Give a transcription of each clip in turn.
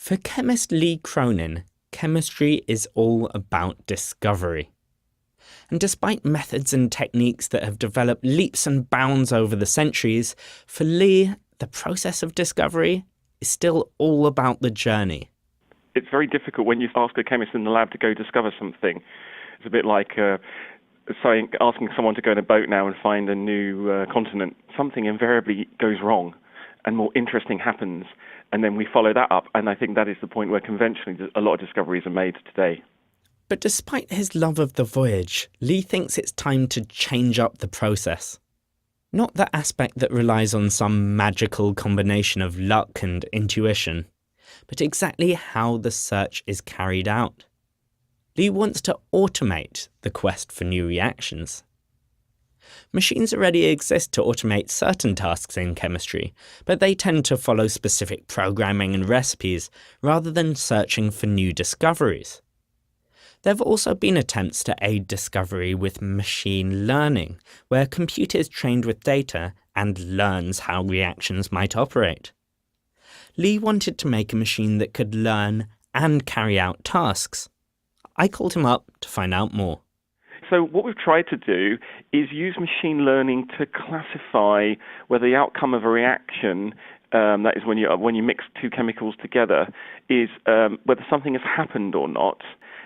For chemist Lee Cronin, chemistry is all about discovery. And despite methods and techniques that have developed leaps and bounds over the centuries, for Lee, the process of discovery is still all about the journey. It's very difficult when you ask a chemist in the lab to go discover something. It's a bit like asking someone to go in a boat now and find a new continent. Something invariably goes wrong and more interesting happens, and then we follow that up. And I think that is the point where conventionally a lot of discoveries are made today. But despite his love of the voyage, Lee thinks it's time to change up the process. Not the aspect that relies on some magical combination of luck and intuition, but exactly how the search is carried out. Lee wants to automate the quest for new reactions. Machines already exist to automate certain tasks in chemistry, but they tend to follow specific programming and recipes rather than searching for new discoveries. There have also been attempts to aid discovery with machine learning, where a computer is trained with data and learns how reactions might operate. Lee wanted to make a machine that could learn and carry out tasks. I called him up to find out more. So what we've tried to do is use machine learning to classify whether the outcome of a reaction, that is when you mix two chemicals together, is whether something has happened or not.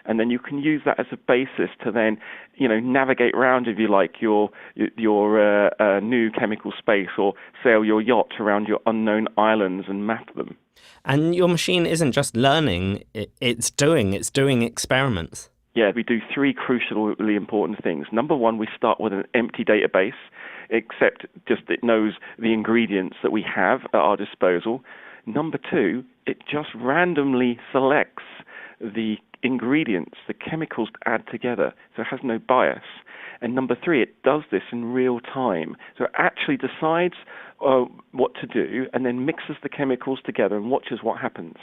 And then you can use that as a basis to then, navigate around, if you like, your new chemical space, or sail your yacht around your unknown islands and map them. And your machine isn't just learning, it's doing experiments. Yeah, we do three crucially important things. Number one, we start with an empty database, except just it knows the ingredients that we have at our disposal. Number two, it just randomly selects the ingredients, the chemicals to add together, so it has no bias. And number three, it does this in real time. So it actually decides what to do and then mixes the chemicals together and watches what happens.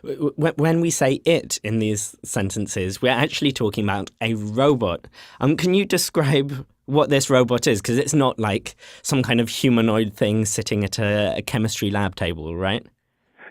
When we say it in these sentences, we're actually talking about a robot. Can you describe what this robot is? Because it's not like some kind of humanoid thing sitting at a chemistry lab table, right?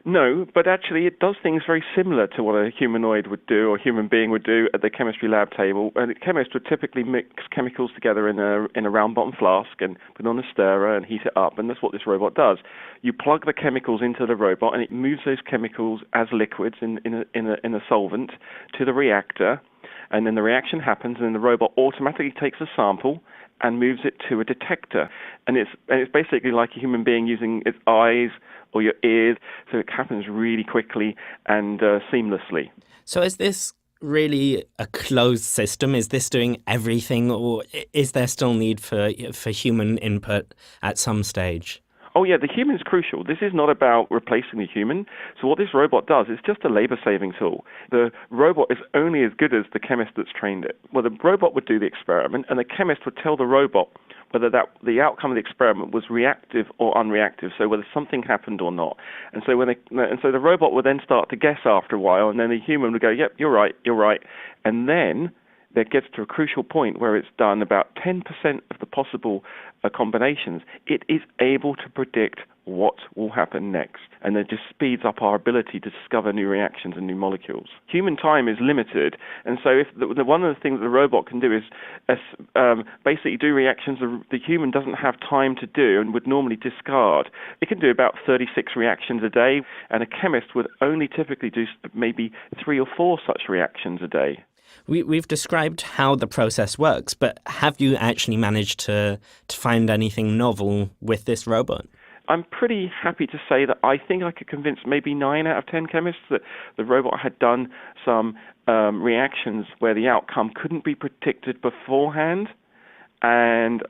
No, but actually it does things very similar to what a humanoid would do or a human being would do at the chemistry lab table. And a chemist would typically mix chemicals together in a round-bottom flask and put on a stirrer and heat it up, and that's what this robot does. You plug the chemicals into the robot and it moves those chemicals as liquids in a solvent to the reactor, and then the reaction happens and then the robot automatically takes a sample and moves it to a detector. And it's basically like a human being using its eyes or your ears, so it happens really quickly and seamlessly. So is this really a closed system? Is this doing everything, or is there still need for human input at some stage? Oh yeah, the human is crucial. This is not about replacing the human. So what this robot does is just a labor-saving tool. The robot is only as good as the chemist that's trained it. Well, the robot would do the experiment, and the chemist would tell the robot whether the outcome of the experiment was reactive or unreactive, so whether something happened or not. And so the robot would then start to guess after a while, and then the human would go, "Yep, you're right," and then there gets to a crucial point where it's done about 10% of the possible combinations. It is able to predict what will happen next, and it just speeds up our ability to discover new reactions and new molecules. Human time is limited, and so if one of the things the robot can do is basically do reactions the human doesn't have time to do and would normally discard. It can do about 36 reactions a day, and a chemist would only typically do maybe 3 or 4 such reactions a day. We've described how the process works, but have you actually managed to find anything novel with this robot? I'm pretty happy to say that I think I could convince maybe 9 out of 10 chemists that the robot had done some reactions where the outcome couldn't be predicted beforehand, and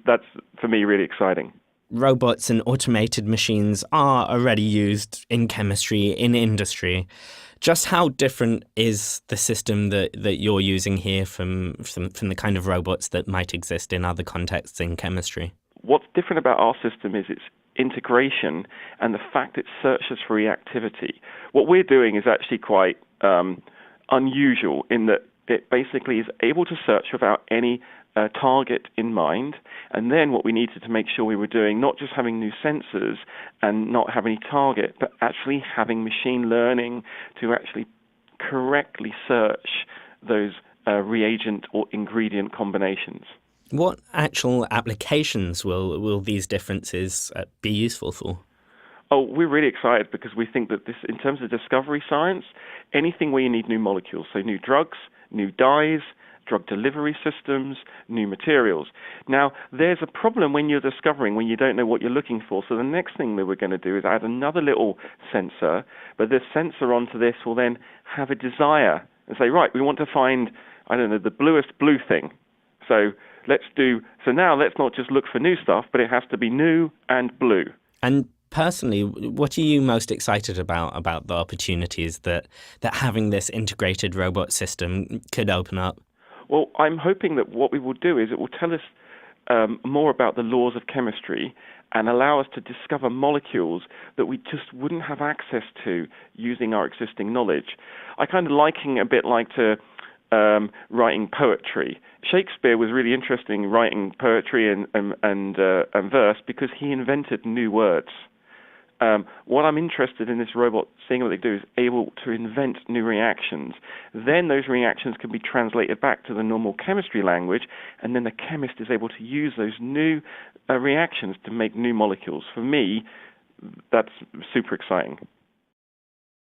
that's, for me, really exciting. Robots and automated machines are already used in chemistry, in industry. Just how different is the system that you're using here from the kind of robots that might exist in other contexts in chemistry? What's different about our system is its integration and the fact it searches for reactivity. What we're doing is actually quite unusual in that it basically is able to search without any target in mind, and then what we needed to make sure we were doing, not just having new sensors and not having any target, but actually having machine learning to actually correctly search those reagent or ingredient combinations. What actual applications will these differences be useful for? Oh, we're really excited because we think that this, in terms of discovery science, anything where you need new molecules, so new drugs, new dyes, drug delivery systems, new materials. Now, there's a problem when you're discovering, when you don't know what you're looking for. So the next thing that we're going to do is add another little sensor, but this sensor onto this will then have a desire and say, right, we want to find, I don't know, the bluest blue thing. So now let's not just look for new stuff, but it has to be new and blue. And personally, what are you most excited about the opportunities that having this integrated robot system could open up? Well, I'm hoping that what we will do is it will tell us more about the laws of chemistry and allow us to discover molecules that we just wouldn't have access to using our existing knowledge. I kind of liken a bit like to writing poetry. Shakespeare was really interesting writing poetry and verse because he invented new words. What I'm interested in this robot, seeing what they do, is able to invent new reactions. Then those reactions can be translated back to the normal chemistry language, and then the chemist is able to use those new reactions to make new molecules. For me, that's super exciting.